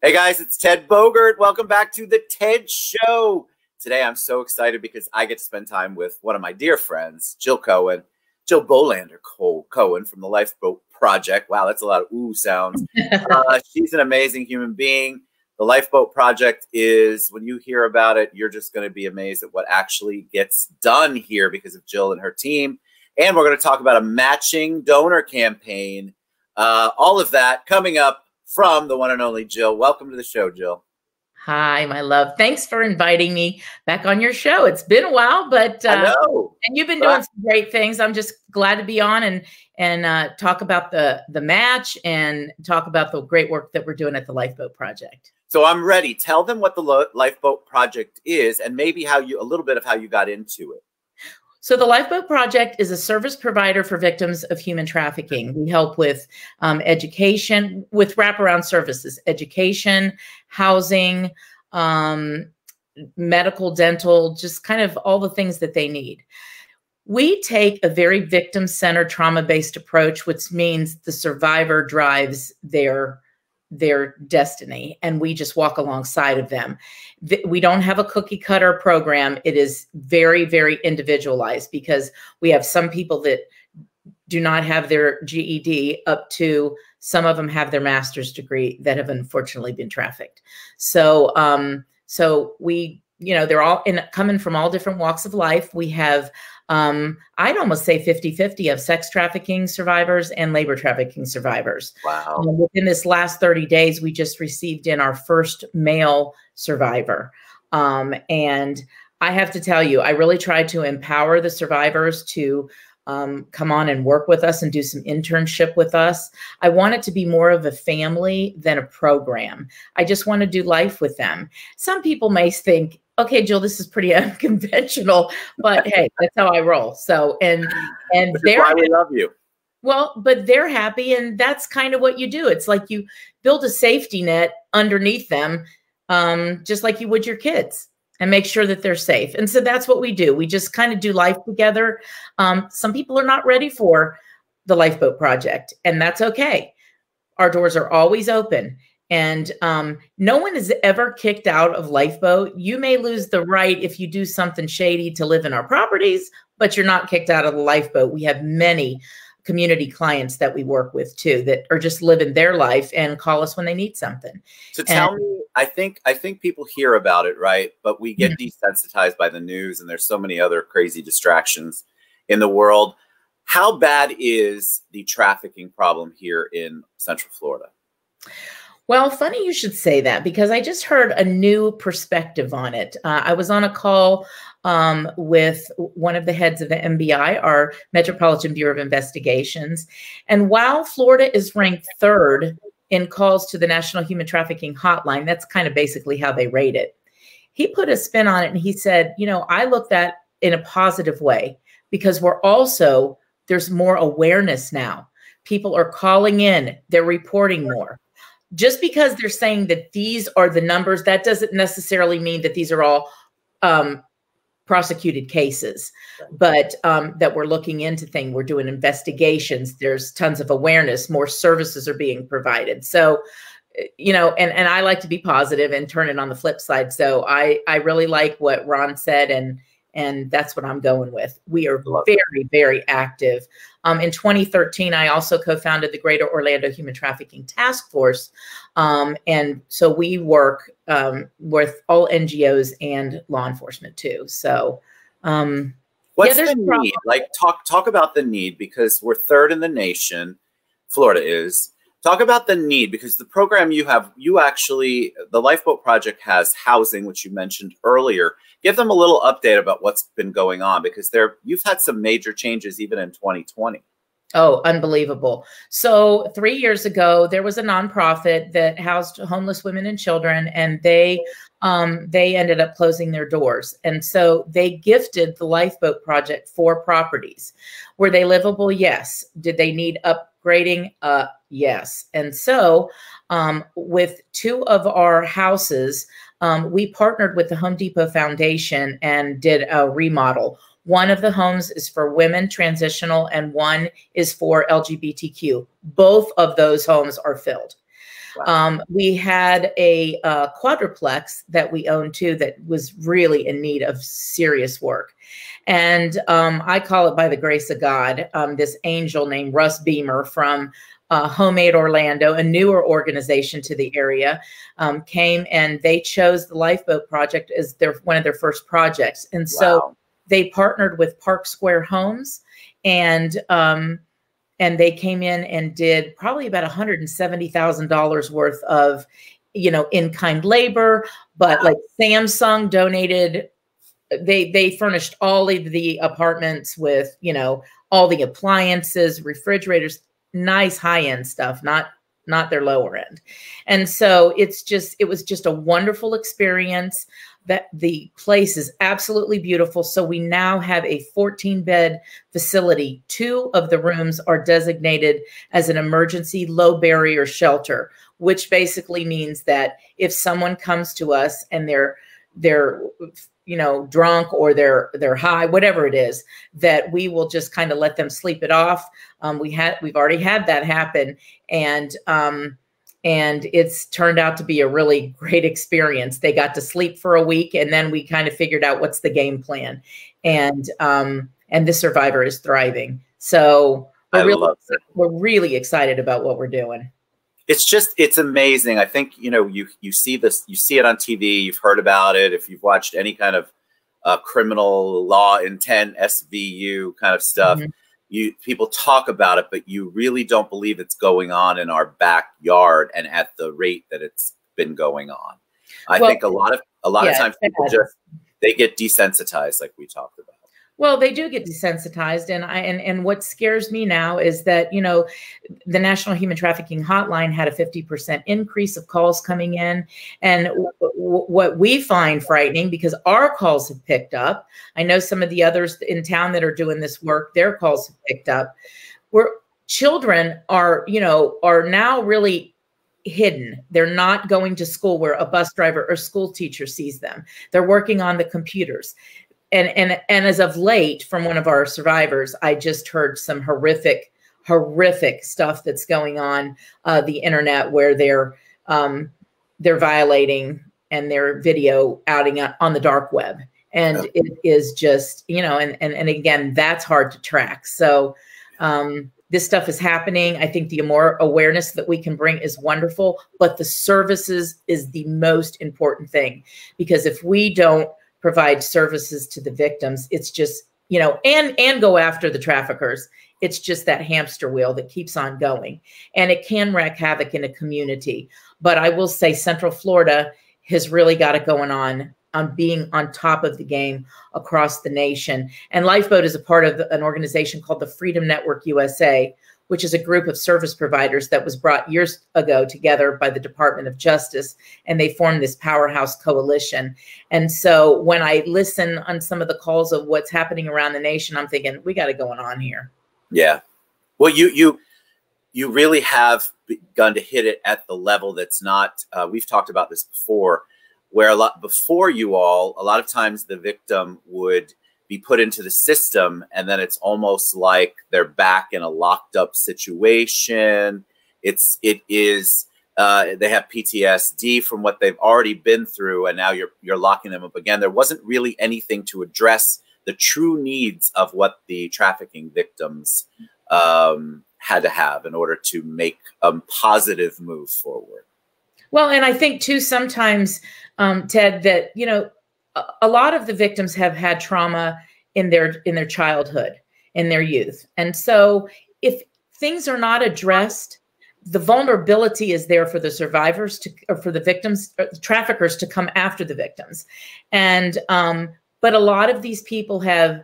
Hey guys, it's Ted Bogert. Welcome back to the TED Show. Today I'm so excited because I get to spend time with one of my dear friends, Jill Cohen, Jill Bolander Cohen from the Lifeboat Project. Wow, that's a lot of ooh sounds. She's an amazing human being. The Lifeboat Project is, when you hear about it, you're just going to be amazed at what actually gets done here because of Jill and her team. And we're going to talk about a matching donor campaign. All of that coming up from the one and only Jill. Welcome to the show, Jill. Hi, my love. Thanks for inviting me back on your show. It's been a while, but I know. and you've been doing some great things. I'm just glad to be on and talk about the match and talk about the great work that we're doing at the Lifeboat Project. So I'm ready. Tell them what the Lifeboat Project is and maybe a little bit of how you got into it. So the Lifeboat Project is a service provider for victims of human trafficking. We help with education, with wraparound services, education, housing, medical, dental, just kind of all the things that they need. We take a very victim-centered, trauma-based approach, which means the survivor drives their destiny, and we just walk alongside of them. We don't have a cookie cutter program. It is very, very individualized because we have some people that do not have their GED up to some of them have their master's degree that have unfortunately been trafficked. So, we, they're all coming from all different walks of life. We have, I'd almost say 50-50 of sex trafficking survivors and labor trafficking survivors. Wow. Within this last 30 days, we just received in our first male survivor. And I have to tell you, I really tried to empower the survivors to come on and work with us and do some internship with us. I want it to be more of a family than a program. I just want to do life with them. Some people may think, okay, Jill, this is pretty unconventional, but hey, that's how I roll. So, and they're why we love you. Well, but they're happy, and that's kind of what you do. It's like you build a safety net underneath them, just like you would your kids, and make sure that they're safe. And so that's what we do. We just kind of do life together. Some people are not ready for the Lifeboat Project, and that's okay. Our doors are always open. And no one is ever kicked out of Lifeboat. You may lose the right if you do something shady to live in our properties, but you're not kicked out of the Lifeboat. We have many community clients that we work with too that are just living their life and call us when they need something. So tell me, I think people hear about it, right? But we get desensitized by the news, and there's so many other crazy distractions in the world. How bad is the trafficking problem here in Central Florida? Well, funny you should say that because I just heard a new perspective on it. I was on a call with one of the heads of the MBI, our Metropolitan Bureau of Investigations. And while Florida is ranked 3rd in calls to the National Human Trafficking Hotline, that's kind of basically how they rate it. He put a spin on it and he said, I looked at in a positive way because there's more awareness now. People are calling in, they're reporting more. Just because they're saying that these are the numbers, that doesn't necessarily mean that these are all prosecuted cases, but that we're looking into things. We're doing investigations. There's tons of awareness. More services are being provided. So, and I like to be positive and turn it on the flip side. So I really like what Ron said, and that's what I'm going with. We are very, very active. In 2013, I also co-founded the Greater Orlando Human Trafficking Task Force. And so we work with all NGOs and law enforcement too. So what's the need? Like talk about the need, because we're 3rd in the nation. Florida is. Talk about the need, because the program the Lifeboat Project has housing, which you mentioned earlier. Give them a little update about what's been going on, because you've had some major changes even in 2020. Oh, unbelievable. So 3 years ago, there was a nonprofit that housed homeless women and children, and they ended up closing their doors. And so they gifted the Lifeboat Project 4 properties. Were they livable? Yes. Did they need upgrading? Yes. And so with 2 of our houses, we partnered with the Home Depot Foundation and did a remodel. One of the homes is for women, transitional, and one is for LGBTQ. Both of those homes are filled. Wow. We had a quadruplex that we owned too that was really in need of serious work. And I call it by the grace of God, this angel named Russ Beamer from Homemade Orlando, a newer organization to the area, came and they chose the Lifeboat Project as one of their first projects. And so Wow. they partnered with Park Square Homes, and they came in and did probably about $170,000 worth of, in-kind labor. But like Samsung donated, they furnished all of the apartments with, all the appliances, refrigerators, nice high-end stuff, not their lower end. And so it was just a wonderful experience. That the place is absolutely beautiful. So we now have a 14-bed facility. 2 of the rooms are designated as an emergency low barrier shelter, which basically means that if someone comes to us and they're drunk or they're high, whatever it is, that we will just kind of let them sleep it off. We've already had that happen, and it's turned out to be a really great experience. They got to sleep for a week, and then we kind of figured out what's the game plan, and the survivor is thriving. So we're really excited about what we're doing. It's amazing. I think, you see this, you see it on TV, you've heard about it. If you've watched any kind of criminal law intent, SVU kind of stuff, people talk about it, but you really don't believe it's going on in our backyard and at the rate that it's been going on. I think a lot of times people they get desensitized, like we talked about. Well, they do get desensitized, and what scares me now is that the National Human Trafficking Hotline had a 50% increase of calls coming in, and what we find frightening, because our calls have picked up. I know some of the others in town that are doing this work, their calls have picked up. Where children are now really hidden. They're not going to school where a bus driver or school teacher sees them. They're working on the computers. And as of late, from one of our survivors, I just heard some horrific stuff that's going on the internet, where they're violating and they're video outing on the dark web, and it is just and again, that's hard to track. So this stuff is happening. I think the more awareness that we can bring is wonderful, but the services is the most important thing, because if we don't provide services to the victims, it's just, and go after the traffickers, it's just that hamster wheel that keeps on going, and it can wreak havoc in a community. But I will say Central Florida has really got it going on being on top of the game across the nation. And Lifeboat is a part of an organization called the Freedom Network USA, which is a group of service providers that was brought years ago together by the Department of Justice, and they formed this powerhouse coalition. And so when I listen on some of the calls of what's happening around the nation, I'm thinking, we got it going on here. Yeah. Well, you really have begun to hit it at the level that's not, we've talked about this before, where a lot of times the victim would be put into the system, and then it's almost like they're back in a locked up situation. They have PTSD from what they've already been through, and now you're locking them up again. There wasn't really anything to address the true needs of what the trafficking victims had to have in order to make a positive move forward. Well, and I think too, sometimes, Ted, that, a lot of the victims have had trauma in their childhood, in their youth. And so if things are not addressed, the vulnerability is there for the survivors or for the victims, or the traffickers to come after the victims. And, but a lot of these people have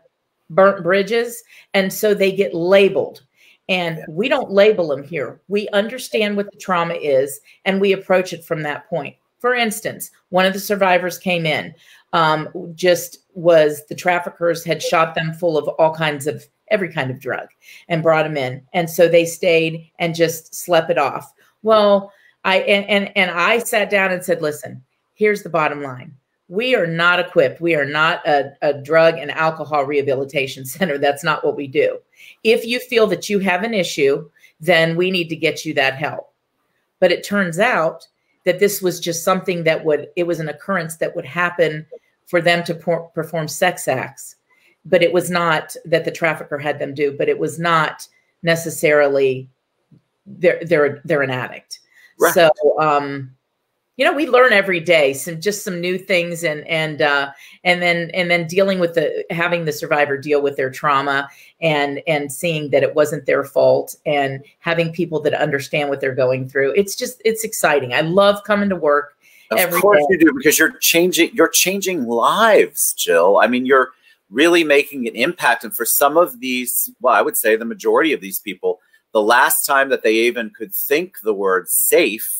burnt bridges, and so they get labeled. And we don't label them here. We understand what the trauma is, and we approach it from that point. For instance, one of the survivors came in, the traffickers had shot them full of every kind of drug and brought them in. And so they stayed and just slept it off. Well, I sat down and said, listen, here's the bottom line. We are not equipped. We are not a drug and alcohol rehabilitation center. That's not what we do. If you feel that you have an issue, then we need to get you that help. But it turns out that this was just something that it was an occurrence that would happen for them to perform sex acts. But it was not that the trafficker had them do, but it was not necessarily they're an addict. Right. So, you know, we learn every day some new things, and then dealing with having the survivor deal with their trauma and seeing that it wasn't their fault, and having people that understand what they're going through. It's exciting. I love coming to work. Of course you do, because you're changing lives, Jill. I mean, you're really making an impact. And for some of these, well, I would say the majority of these people, the last time that they even could think the word safe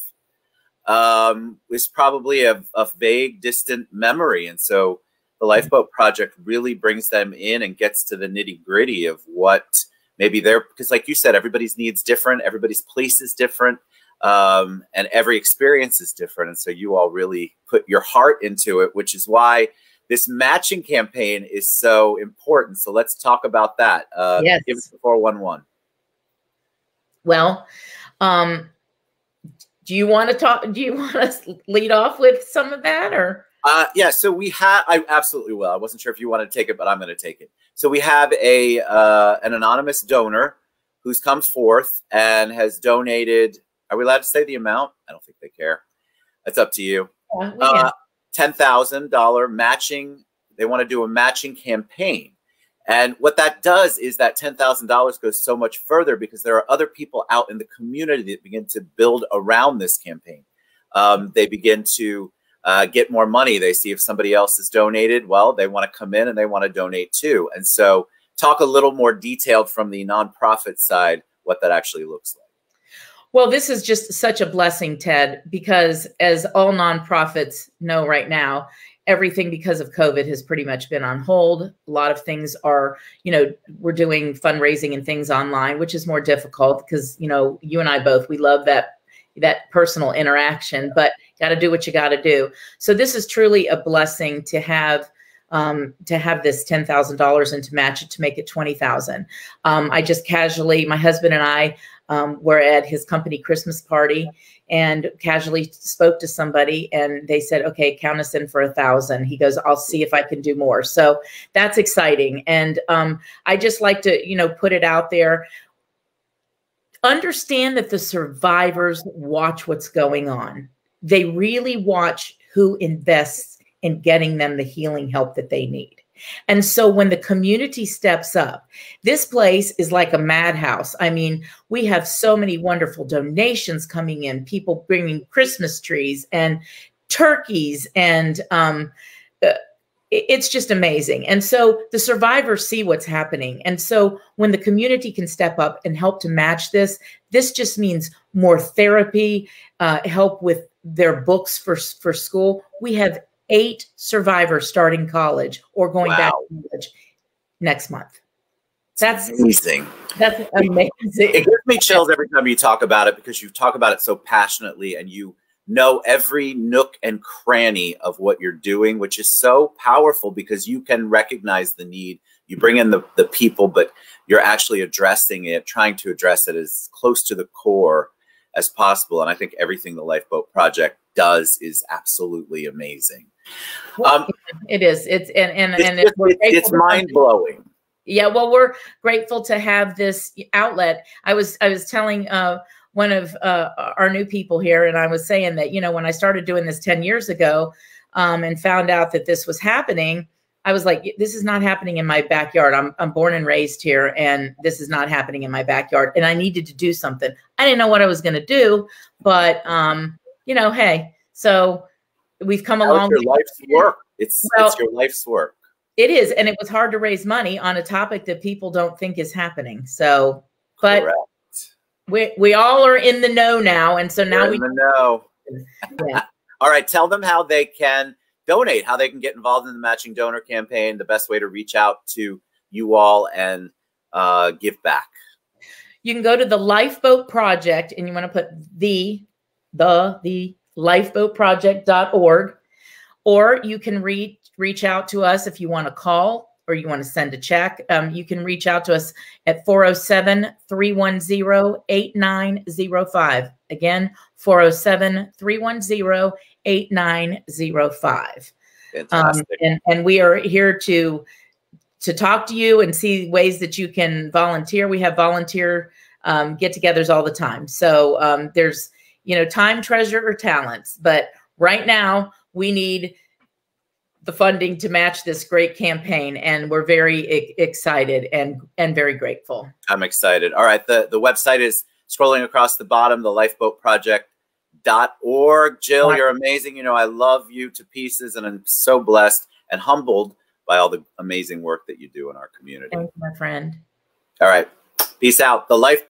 is probably a vague, distant memory. And so the Lifeboat Project really brings them in and gets to the nitty-gritty of what maybe because like you said, everybody's needs different, everybody's place is different, and every experience is different. And so you all really put your heart into it, which is why this matching campaign is so important. So let's talk about that. Yes. Give us the 411. Well, do you want to lead off with some of that, or? Yeah, so I absolutely will. I wasn't sure if you wanted to take it, but I'm going to take it. So we have an anonymous donor who's come forth and has donated. Are we allowed to say the amount? I don't think they care. It's up to you. Yeah, $10,000 matching. They want to do a matching campaign. And what that does is that $10,000 goes so much further, because there are other people out in the community that begin to build around this campaign. They begin to get more money. They see if somebody else has donated, well, they want to come in and they want to donate too. And so talk a little more detailed from the nonprofit side, what that actually looks like. Well, this is just such a blessing, Ted, because as all nonprofits know right now, everything because of COVID has pretty much been on hold. A lot of things are, you know, we're doing fundraising and things online, which is more difficult because, you know, you and I both, we love that personal interaction, but got to do what you got to do. So this is truly a blessing to have this $10,000 and to match it to make it $20,000. I just casually, my husband and I were at his company Christmas party and casually spoke to somebody, and they said, okay, count us in for 1,000. He goes, I'll see if I can do more. So that's exciting. And I just like to, you know, put it out there. Understand that the survivors watch what's going on. They really watch who invests in getting them the healing help that they need. And so when the community steps up, this place is like a madhouse. I mean, we have so many wonderful donations coming in, people bringing Christmas trees and turkeys, and it's just amazing. And so the survivors see what's happening. And so when the community can step up and help to match this just means more therapy, help with their books for school. We have 8 survivors starting college or going back to college next month. That's amazing. That's amazing. It gives me chills every time you talk about it, because you talk about it so passionately and you know every nook and cranny of what you're doing, which is so powerful because you can recognize the need. You bring in the people, but you're actually addressing it, trying to address it as close to the core as possible. And I think everything the Lifeboat Project does is absolutely amazing. It is. It's mind-blowing. Yeah, well, we're grateful to have this outlet. I was telling one of our new people here, and I was saying that, you know, when I started doing this 10 years ago and found out that this was happening, I was like, this is not happening in my backyard. I'm born and raised here, and this is not happening in my backyard. And I needed to do something. I didn't know what I was going to do, but, you know, hey, so we've come along. It's your life's work. It's your life's work. It is. And it was hard to raise money on a topic that people don't think is happening. So, but we all are in the know now. And so now we're in the know. Yeah. All right. Tell them how they can donate, how they can get involved in the matching donor campaign, the best way to reach out to you all and give back. You can go to the Lifeboat Project, and you want to put the lifeboatproject.org, or you can reach out to us if you want to call or you want to send a check. You can reach out to us at 407-310-8905. Again, 407-310-8905. Fantastic. And we are here to talk to you and see ways that you can volunteer. We have volunteer get-togethers all the time. So there's, time, treasure, or talents. But right now, we need the funding to match this great campaign, and we're very excited and very grateful. I'm excited. All right, the website is scrolling across the bottom, the lifeboatproject.org. Jill, you're amazing. I love you to pieces, and I'm so blessed and humbled by all the amazing work that you do in our community. Thank you, my friend. All right, peace out. The Life